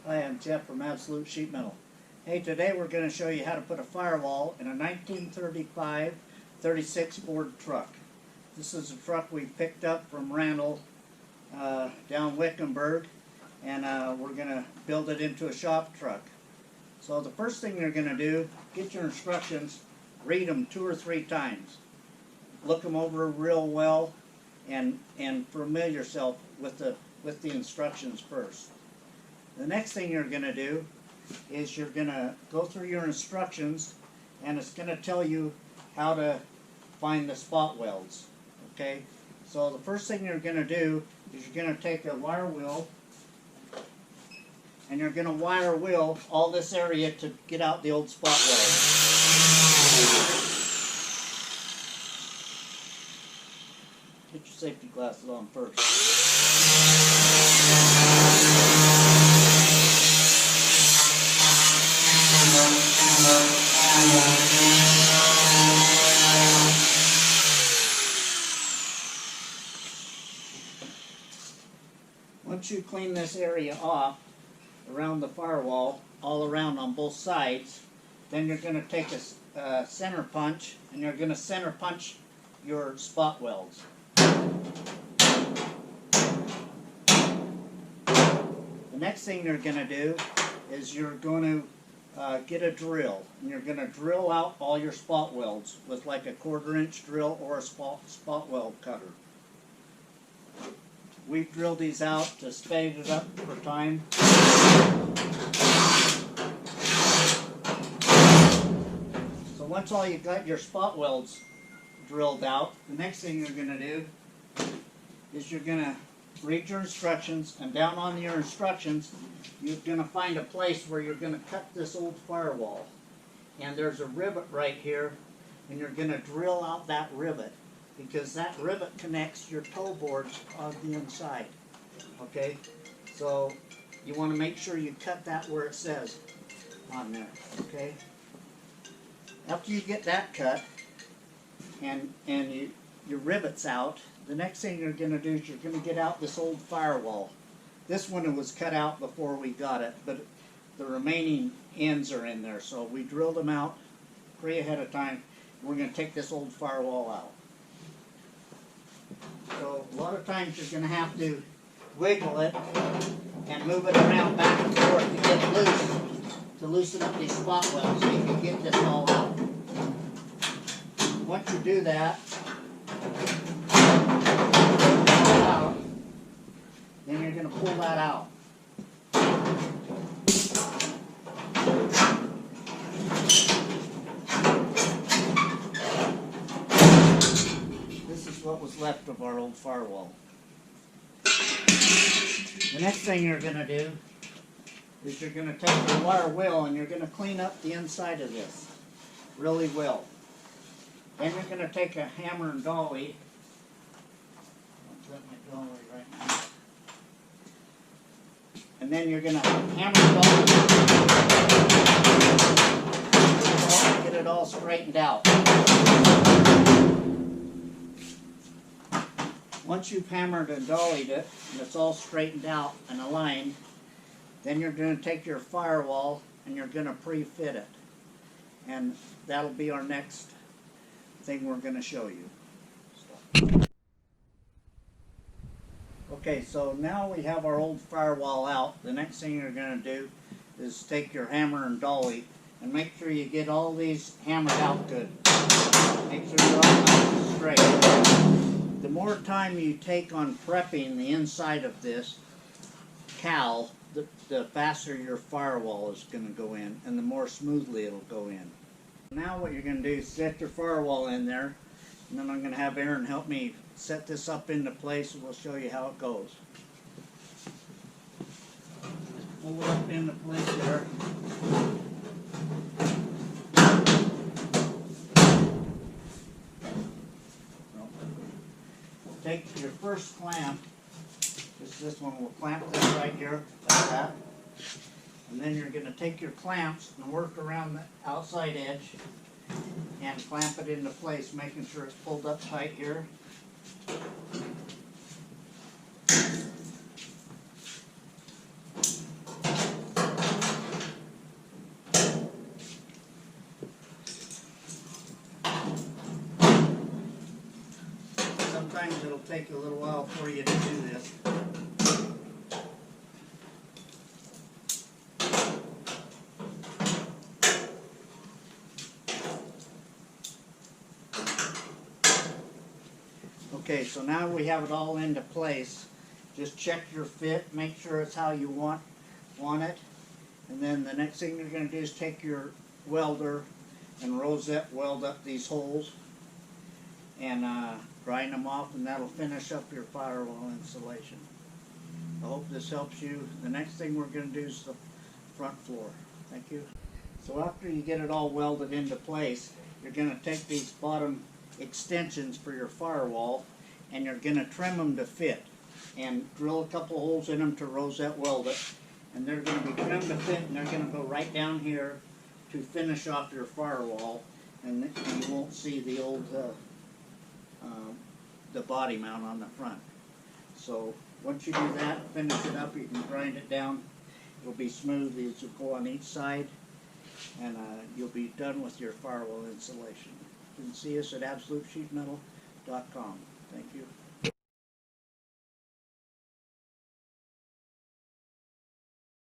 Hi, I'm Jeff from Absolute Sheet Metal. Hey, today we're going to show you how to put a firewall in a 1935 36 Ford truck. This is a truck we picked up from Randall down Wickenburg, and we're going to build it into a shop truck. So the first thing you're going to do, get your instructions, read them 2 or 3 times. Look them over real well and familiar yourself with the instructions first. The next thing you're going to do is you're going to go through your instructions, and it's going to tell you how to find the spot welds. Okay? So the first thing you're going to do is you're going to take a wire wheel, and you're going to wire wheel all this area to get out the old spot welds. Get your safety glasses on first. Once you clean this area off around the firewall, all around on both sides, then you're going to take a center punch, and you're going to center punch your spot welds. The next thing you're going to do is you're going to get a drill, and you're going to drill out all your spot welds with like a 1/4 inch drill or a spot weld cutter. We've drilled these out to speed it up for time. So once all you got your spot welds drilled out, the next thing you're going to do is you're going to read your instructions, and down on your instructions you're going to find a place where you're going to cut this old firewall. And there's a rivet right here, and you're going to drill out that rivet, because that rivet connects your toe boards on the inside. Okay? So you want to make sure you cut that where it says on there. Okay? After you get that cut and your rivets out, the next thing you're going to do is you're going to get out this old firewall. This one was cut out before we got it, but the remaining ends are in there. So we drilled them out way ahead of time. We're going to take this old firewall out. So a lot of times you're going to have to wiggle it and move it around back and forth to get it loose, to loosen up these spot welds so you can get this all out. Once you do that, then you're going to pull that out. This is what was left of our old firewall. The next thing you're going to do is you're going to take your wire wheel and you're going to clean up the inside of this really well. Then you're going to take a hammer and dolly. I'll put my dolly right now. And then you're going to hammer and dolly, get it all straightened out. Once you've hammered and dollied it, and it's all straightened out and aligned, then you're going to take your firewall and you're going to pre-fit it. And that'll be our next thing we're going to show you. Okay, so now we have our old firewall out. The next thing you're going to do is take your hammer and dolly and make sure you get all these hammered out good. Make sure they're all nice and straight. The more time you take on prepping the inside of this cowl, the faster your firewall is going to go in, and the more smoothly it'll go in. Now what you're going to do is set your firewall in there, and then I'm going to have Aaron help me set this up into place, and we'll show you how it goes. Pull it up into place there. Take your first clamp, just this one, will clamp this right here, like that. And then you're going to take your clamps and work around the outside edge and clamp it into place, making sure it's pulled up tight here. sometimes it'll take a little while for you to do this. Okay, so now we have it all into place. Just check your fit, make sure it's how you want it. And then the next thing you're going to do is take your welder and rosette weld up these holes and grind them off, and that'll finish up your firewall installation. I hope this helps you. The next thing we're going to do is the front floor. Thank you. So after you get it all welded into place, you're going to take these bottom extensions for your firewall and you're going to trim them to fit and drill a couple holes in them to rosette weld it, and they're going to be trimmed to fit, and they're going to go right down here to finish off your firewall, and you won't see the old the body mount on the front. So once you do that, finish it up, you can grind it down. It'll be smooth as you go on each side, and you'll be done with your firewall installation. You can see us at absolutesheetmetal.com. Thank you.